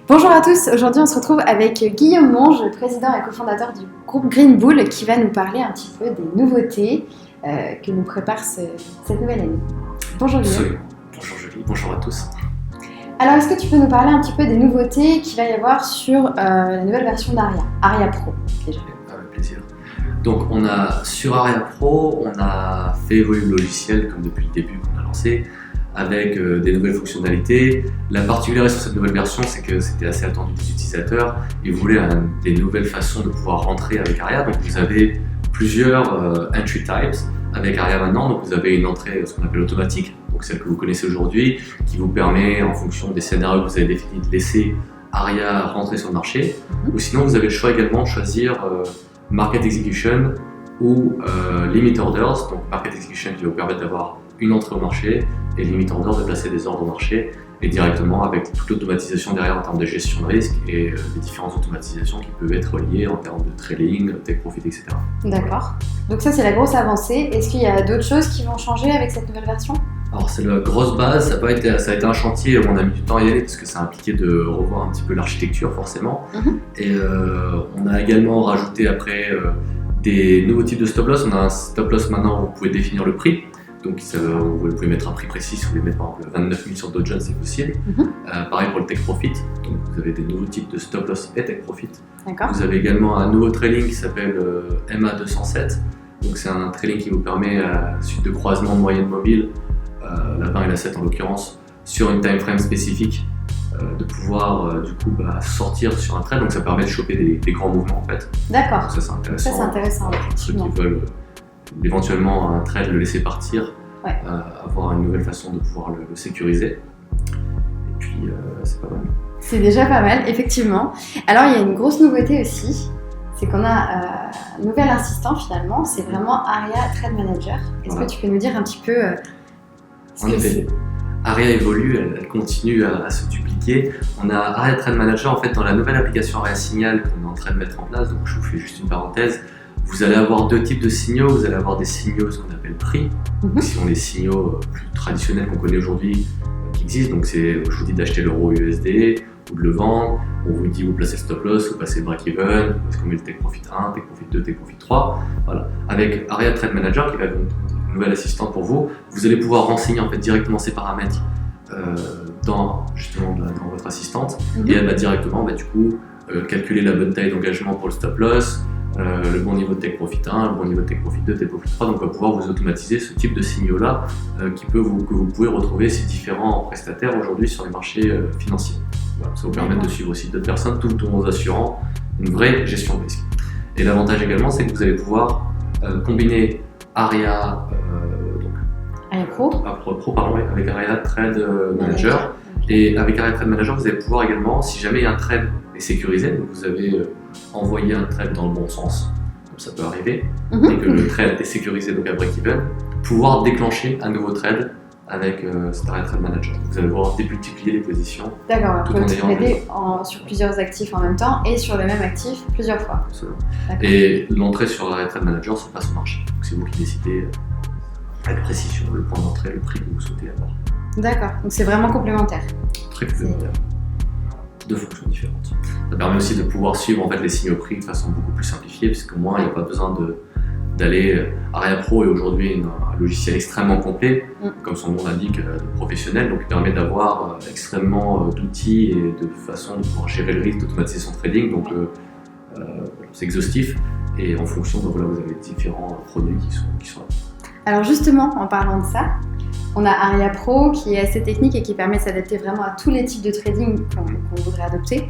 Bonjour à tous, aujourd'hui on se retrouve avec Guillaume Monge, président et cofondateur du groupe Green Bull, qui va nous parler un petit peu des nouveautés que nous prépare cette nouvelle année. Bonjour Guillaume. Absolument. Bonjour Julie, bonjour à tous. Alors est-ce que tu peux nous parler un petit peu des nouveautés qu'il va y avoir sur la nouvelle version d'Aria, Aria Pro déjà. Avec plaisir. Donc sur Aria Pro, on a fait évoluer le logiciel comme depuis le début qu'on a lancé, avec des nouvelles fonctionnalités. La particularité sur cette nouvelle version, c'est que c'était assez attendu des utilisateurs. Ils voulaient des nouvelles façons de pouvoir rentrer avec Aria. Donc vous avez plusieurs entry types avec Aria maintenant. Donc vous avez une entrée, ce qu'on appelle automatique, donc celle que vous connaissez aujourd'hui, qui vous permet, en fonction des scénarios que vous avez définis, de laisser Aria rentrer sur le marché. Ou sinon, vous avez le choix également de choisir Market Execution ou Limit Orders. Donc Market Execution qui va vous permettre d'avoir une entrée au marché et Limit Order de placer des ordres au marché et directement avec toute l'automatisation derrière en termes de gestion de risque et les différentes automatisations qui peuvent être liées en termes de trading, take profit, etc. D'accord. Donc ça c'est la grosse avancée. Est-ce qu'il y a d'autres choses qui vont changer avec cette nouvelle version ? Alors c'est la grosse base, ça a été un chantier où on a mis du temps à y aller parce que ça a impliqué de revoir un petit peu l'architecture forcément. Et on a également rajouté après des nouveaux types de stop loss. On a un stop loss maintenant où vous pouvez définir le prix. Donc vous pouvez mettre un prix précis, si vous voulez mettre par exemple 29 000 sur Dow Jones, c'est possible. Pareil pour le take profit, donc vous avez des nouveaux types de stop loss et take profit. D'accord. Vous avez également un nouveau trailing qui s'appelle MA207. Donc c'est un trailing qui vous permet, suite de croisement de moyenne mobile, la 20 et la 7 en l'occurrence, sur une time frame spécifique, de pouvoir sortir sur un trade. Donc ça permet de choper des grands mouvements en fait. D'accord. Donc ça c'est intéressant. Ça c'est intéressant, effectivement. Ceux qui veulent éventuellement un trade le laisser partir, avoir une nouvelle façon de pouvoir le sécuriser. Et puis c'est pas mal. C'est déjà pas mal, effectivement. Alors il y a une grosse nouveauté aussi, c'est qu'on a un nouvel assistant finalement, c'est vraiment Aria Trade Manager. Est-ce que tu peux nous dire un petit peu ce En que effet, c'est ? Aria évolue, elle continue à se dupliquer. On a Aria Trade Manager en fait dans la nouvelle application Aria Signal qu'on est en train de mettre en place, donc je vous fais juste une parenthèse. Vous allez avoir deux types de signaux. Vous allez avoir des signaux, ce qu'on appelle prix, qui sont les signaux plus traditionnels qu'on connaît aujourd'hui, qui existent. Donc c'est, je vous dis d'acheter l'euro USD ou de le vendre. On vous dit vous placez le stop loss, vous placez le break-even, est-ce qu'on met le take profit 1, take profit 2, take profit 3. Voilà. Avec Aria Trade Manager, qui va être une nouvelle assistante pour vous, vous allez pouvoir renseigner en fait directement ces paramètres dans votre assistante, et elle va directement calculer la bonne taille d'engagement pour le stop loss. Le bon niveau de take profit 1, le bon niveau de take profit 2, take profit 3, donc on va pouvoir vous automatiser ce type de signaux-là que vous pouvez retrouver ces différents prestataires aujourd'hui sur les marchés financiers. Voilà, ça vous permet de suivre aussi d'autres personnes tout en vous assurant une vraie gestion de risque. Et l'avantage également, c'est que vous allez pouvoir combiner Aria Pro avec Aria Trade Manager. Et avec Aria Trade Manager, vous allez pouvoir également, si jamais un trade est sécurisé, donc vous avez envoyé un trade dans le bon sens, comme ça peut arriver, et que le trade est sécurisé donc à break-even, pouvoir déclencher un nouveau trade avec cet Aria Trade Manager. Vous allez pouvoir démultiplier les positions. D'accord, on peut trader sur plusieurs actifs en même temps et sur le même actif plusieurs fois. Absolument. Et l'entrée sur Aria Trade Manager se passe au marché. Donc c'est vous qui décidez avec précision le point d'entrée, le prix que vous souhaitez avoir. D'accord, donc c'est vraiment complémentaire. Très complémentaire. Deux fonctions différentes. Ça permet aussi de pouvoir suivre en fait les signaux prix de façon beaucoup plus simplifiée, puisqu'au moins il n'y a pas besoin d'aller. Aria Pro est aujourd'hui un logiciel extrêmement complet, comme son nom l'indique, de professionnel, donc il permet d'avoir extrêmement d'outils et de façon de pouvoir gérer le risque, d'automatiser son trading, donc c'est exhaustif, et en fonction de vous avez différents produits qui sont là. Alors justement, en parlant de ça, on a Aria Pro qui est assez technique et qui permet de s'adapter vraiment à tous les types de trading qu'on voudrait adopter.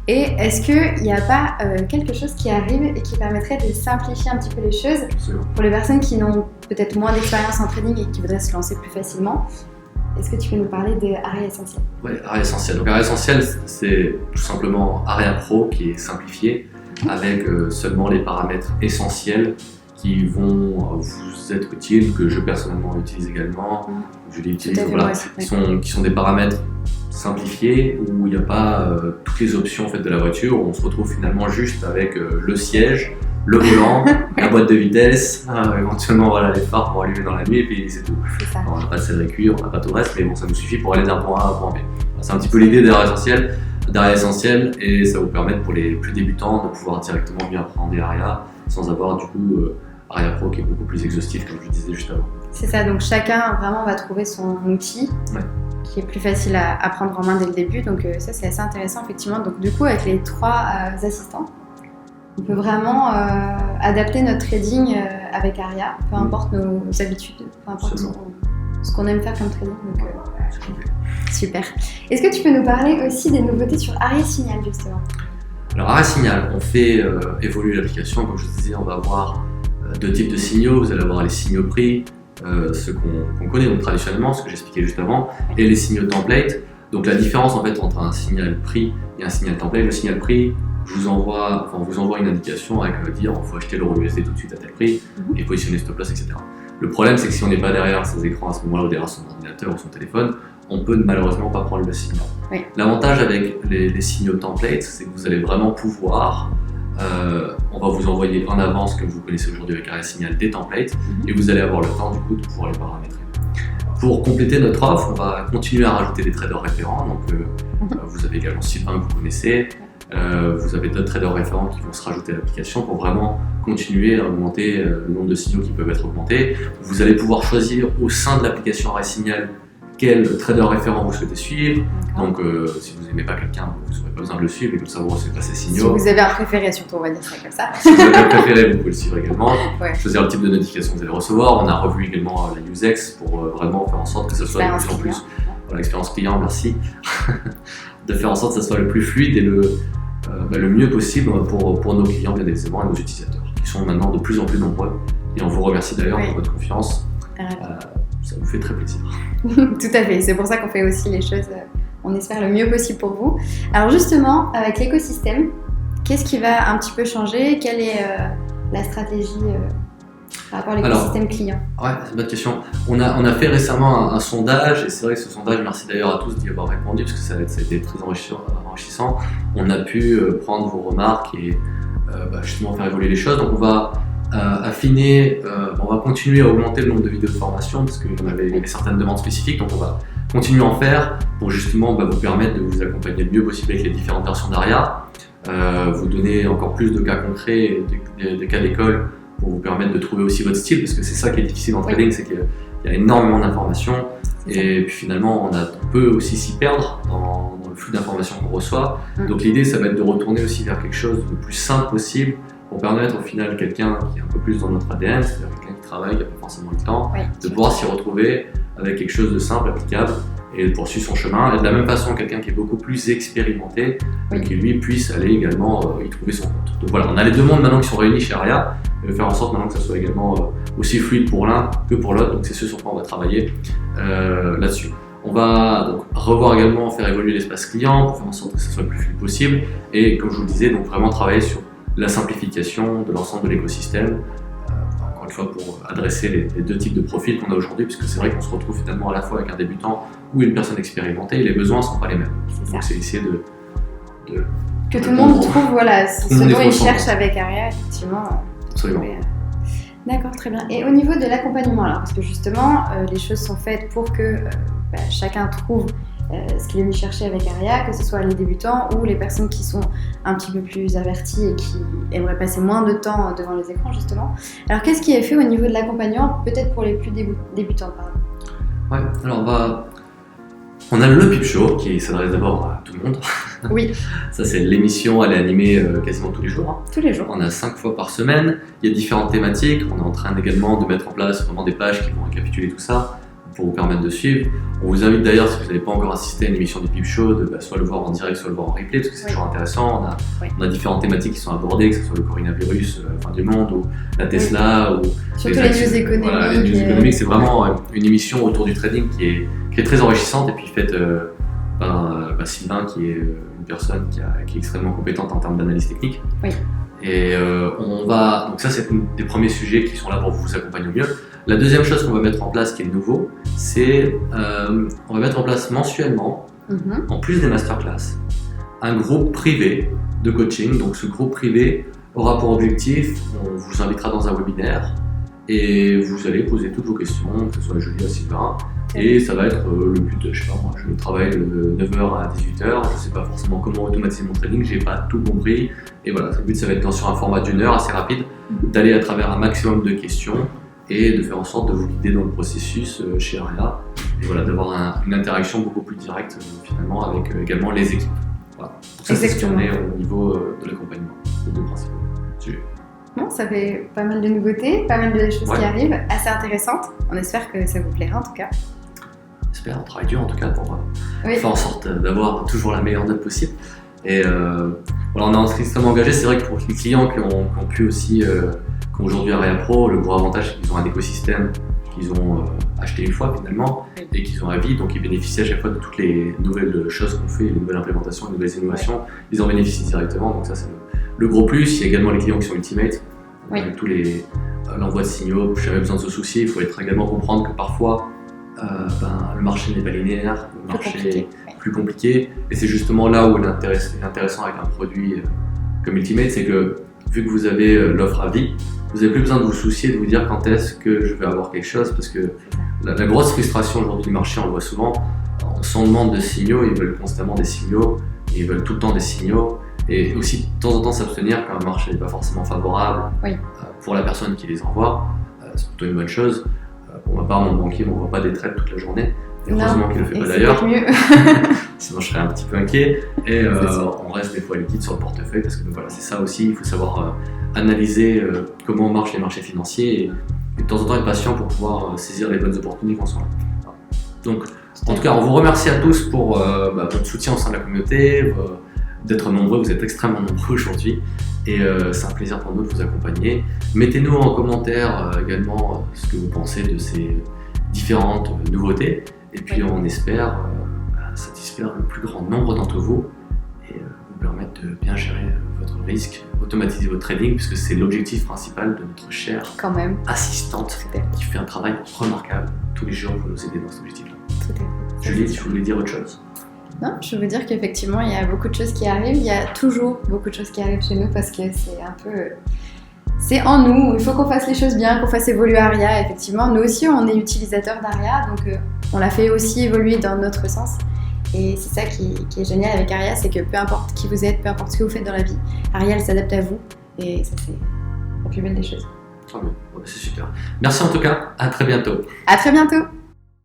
Et est-ce qu'il n'y a pas quelque chose qui arrive et qui permettrait de simplifier un petit peu les choses pour les personnes qui n'ont peut-être moins d'expérience en trading et qui voudraient se lancer plus facilement? Est-ce que tu peux nous parler de Aria Essentiel? Oui, Aria Essentiel. Donc Aria Essentiel, c'est tout simplement Aria Pro qui est simplifié avec seulement les paramètres essentiels qui vont vous être utiles, que je personnellement utilise également, je les utilise, qui sont des paramètres simplifiés où il n'y a pas toutes les options en fait, de la voiture, où on se retrouve finalement juste avec le siège, le volant, la boîte de vitesse, éventuellement les phares pour allumer dans la nuit et puis c'est tout. On n'a pas de selle à cuire, on n'a pas tout le reste, mais bon, ça nous suffit pour aller d'un point A à un point B. C'est un petit peu l'idée d'Aria Essentiel. d'Aria Essentiel et ça vous permet pour les plus débutants de pouvoir directement bien apprendre Aria sans avoir du coup Aria Pro qui est beaucoup plus exhaustif comme je disais juste avant. C'est ça, donc chacun vraiment va trouver son outil qui est plus facile à prendre en main dès le début, donc ça c'est assez intéressant effectivement. Donc du coup avec les 3 assistants, on peut vraiment adapter notre trading avec Aria, peu importe nos habitudes, peu importe ce qu'on aime faire comme trading. Donc, super. Est-ce que tu peux nous parler aussi des nouveautés sur Aria Signal justement? Alors Aria Signal, on fait évoluer l'application. Comme je vous disais, on va avoir 2 types de signaux. Vous allez avoir les signaux prix, ceux qu'on connaît donc traditionnellement, ce que j'expliquais juste avant, et les signaux template. Donc la différence en fait entre un signal prix et un signal template, le signal prix, on vous envoie une indication avec dire il faut acheter l'euro USD tout de suite à tel prix et positionner stop loss, etc. Le problème, c'est que si on n'est pas derrière ses écrans à ce moment-là ou derrière son ordinateur ou son téléphone, on peut malheureusement pas prendre le signal. Oui. L'avantage avec les signaux templates, c'est que vous allez vraiment pouvoir, on va vous envoyer en avance, comme vous connaissez aujourd'hui avec Aria Signal, des templates et vous allez avoir le temps du coup de pouvoir les paramétrer. Pour compléter notre offre, on va continuer à rajouter des traders référents. Donc, vous avez également Sylvain que vous connaissez. Vous avez d'autres traders référents qui vont se rajouter à l'application pour vraiment continuer à augmenter le nombre de signaux qui peuvent être augmentés. Vous allez pouvoir choisir au sein de l'application Aria Signal quel trader référent vous souhaitez suivre. Donc si vous n'aimez pas quelqu'un, vous n'aurez pas besoin de le suivre et comme ça vous recevez pas ses signaux. Si vous avez un préféré, surtout on va dire ça comme ça. Si vous avez un préféré, vous pouvez le suivre également. Choisir le type de notification que vous allez recevoir. On a revu également la UseX pour vraiment faire en sorte que ce soit de plus en plus l'expérience client, merci. De faire en sorte que ça soit le plus fluide et le mieux possible pour nos clients bien évidemment et nos utilisateurs qui sont maintenant de plus en plus nombreux et on vous remercie d'ailleurs pour votre confiance, ça nous fait très plaisir. Tout à fait, c'est pour ça qu'on fait aussi les choses, on espère le mieux possible pour vous. Alors justement, avec l'écosystème, qu'est-ce qui va un petit peu changer? Quelle est la stratégie par rapport à l'écosystème client? Ouais, c'est une bonne question. On a fait récemment un sondage, et c'est vrai que ce sondage, merci d'ailleurs à tous d'y avoir répondu, parce que ça a été très enrichissant. On a pu prendre vos remarques et justement faire évoluer les choses. Donc on va affiner, on va continuer à augmenter le nombre de vidéos de formation, parce qu'il y avait certaines demandes spécifiques, donc on va continuer à en faire pour justement vous permettre de vous accompagner le mieux possible avec les différentes versions d'Aria, vous donner encore plus de cas concrets, des cas d'école, pour vous permettre de trouver aussi votre style, parce que c'est ça qui est difficile en trading, c'est qu'il y a énormément d'informations et puis finalement on peut aussi s'y perdre dans le flux d'informations qu'on reçoit. Donc l'idée ça va être de retourner aussi vers quelque chose de plus simple possible pour permettre au final quelqu'un qui est un peu plus dans notre ADN, c'est-à-dire quelqu'un qui travaille, qui n'a pas forcément le temps, de pouvoir s'y retrouver avec quelque chose de simple, applicable et de poursuivre son chemin. Et de la même façon, quelqu'un qui est beaucoup plus expérimenté, qui lui puisse aller également y trouver son compte. Donc voilà, on a les deux mondes maintenant qui sont réunis chez Aria, et faire en sorte maintenant que ça soit également aussi fluide pour l'un que pour l'autre. Donc c'est ce sur quoi on va travailler là-dessus. On va donc revoir également, faire évoluer l'espace client pour faire en sorte que ça soit le plus fluide possible. Et comme je vous le disais, donc vraiment travailler sur la simplification de l'ensemble de l'écosystème. Encore une fois, pour adresser les 2 types de profils qu'on a aujourd'hui, puisque c'est vrai qu'on se retrouve finalement à la fois avec un débutant ou une personne expérimentée, et les besoins ne sont pas les mêmes. Donc c'est essayer de que tout le monde trouve ce dont il cherche avec Aria, effectivement. Absolument. D'accord, très bien. Et au niveau de l'accompagnement, alors, parce que justement, les choses sont faites pour que chacun trouve ce qu'il est venu chercher avec Aria, que ce soit les débutants ou les personnes qui sont un petit peu plus averties et qui aimeraient passer moins de temps devant les écrans, justement. Alors, qu'est-ce qui est fait au niveau de l'accompagnement, peut-être pour les plus débutants, pardon? Ouais, alors on a le Pipe Show qui s'adresse d'abord à tout le monde. Oui. Ça, c'est l'émission, elle est animée quasiment tous les jours. Tous les jours. On a 5 fois par semaine. Il y a différentes thématiques. On est en train également de mettre en place vraiment des pages qui vont récapituler tout ça pour vous permettre de suivre. On vous invite d'ailleurs, si vous n'avez pas encore assisté à une émission du Pipe Show, de soit le voir en direct, soit le voir en replay, parce que c'est toujours intéressant. On a différentes thématiques qui sont abordées, que ce soit le coronavirus, fin du monde, ou la Tesla, ou surtout les news économiques. Voilà, les news économiques, c'est vraiment une émission autour du trading qui est très enrichissante et puis faite par Sylvain, qui est une personne qui est extrêmement compétente en termes d'analyse technique. Oui. Et donc ça, c'est un des premiers sujets qui sont là pour vous accompagner au mieux. La deuxième chose qu'on va mettre en place, qui est nouveau, c'est on va mettre en place mensuellement, en plus des masterclass, un groupe privé de coaching. Donc ce groupe privé aura pour objectif, on vous invitera dans un webinaire et vous allez poser toutes vos questions, que ce soit à Julie, à Sylvain. Et ça va être le but, je sais pas moi, je travaille de 9h à 18h, je sais pas forcément comment automatiser mon trading, j'ai pas tout compris. Et voilà, le but ça va être sur un format d'1 heure assez rapide, d'aller à travers un maximum de questions et de faire en sorte de vous guider dans le processus chez Aria. Et voilà, d'avoir une interaction beaucoup plus directe finalement avec également les équipes. Voilà. Donc ça c'est ce qu'on est au niveau de l'accompagnement, les deux principaux sujets. Bon, ça fait pas mal de nouveautés, pas mal de choses qui arrivent, assez intéressantes. On espère que ça vous plaira en tout cas. On travaille dur en tout cas pour faire en sorte d'avoir toujours la meilleure note possible. Et voilà, on est extrêmement engagé. C'est vrai que pour les clients qui ont pu aussi, qui ont aujourd'hui Aria Pro, le gros avantage c'est qu'ils ont un écosystème qu'ils ont acheté une fois finalement et qu'ils ont à vie, donc ils bénéficient à chaque fois de toutes les nouvelles choses qu'on fait, les nouvelles implémentations, les nouvelles innovations, ils en bénéficient directement, donc ça c'est le gros plus. Il y a également les clients qui sont Ultimate, avec tous l'envoi de signaux, jamais besoin de se soucier. Il faut également comprendre que parfois le marché n'est pas linéaire, le marché est plus compliqué, et c'est justement là où l'intéressant avec un produit comme Ultimate, c'est que vu que vous avez l'offre à vie, vous n'avez plus besoin de vous soucier de vous dire quand est-ce que je vais avoir quelque chose, parce que la grosse frustration aujourd'hui du marché, on le voit souvent, on s'en demande de signaux, ils veulent constamment des signaux, ils veulent tout le temps des signaux, et aussi de temps en temps s'abstenir quand le marché n'est pas forcément favorable pour la personne qui les envoie, c'est plutôt une bonne chose. Pour ma part, mon banquier ne m'envoie pas des trades toute la journée. Heureusement qu'il ne le fait pas d'ailleurs. Sinon, je serais un petit peu inquiet. Et on reste des fois liquide sur le portefeuille parce que voilà, c'est ça aussi. Il faut savoir analyser comment marchent les marchés financiers et de temps en temps être patient pour pouvoir saisir les bonnes opportunités qu'on soit là. Voilà. Donc, en tout cas, on vous remercie à tous pour votre soutien au sein de la communauté, d'être nombreux. Vous êtes extrêmement nombreux aujourd'hui. Et c'est un plaisir pour nous de vous accompagner. Mettez-nous en commentaire également ce que vous pensez de ces différentes nouveautés. Et puis on espère satisfaire le plus grand nombre d'entre vous et vous permettre de bien gérer votre risque, automatiser votre trading, puisque c'est l'objectif principal de notre chère assistante qui fait un travail remarquable tous les jours pour nous aider dans cet objectif-là. Julie, tu voulais dire autre chose ? Non, je veux dire qu'effectivement, il y a beaucoup de choses qui arrivent. Il y a toujours beaucoup de choses qui arrivent chez nous parce que c'est un peu... C'est en nous. Il faut qu'on fasse les choses bien, qu'on fasse évoluer Aria. Effectivement, nous aussi, on est utilisateurs d'Aria, donc on l'a fait aussi évoluer dans notre sens. Et c'est ça qui est génial avec Aria, c'est que peu importe qui vous êtes, peu importe ce que vous faites dans la vie, Aria, elle s'adapte à vous. Et ça, c'est la plus belle des choses. C'est super. Merci en tout cas. À très bientôt. À très bientôt.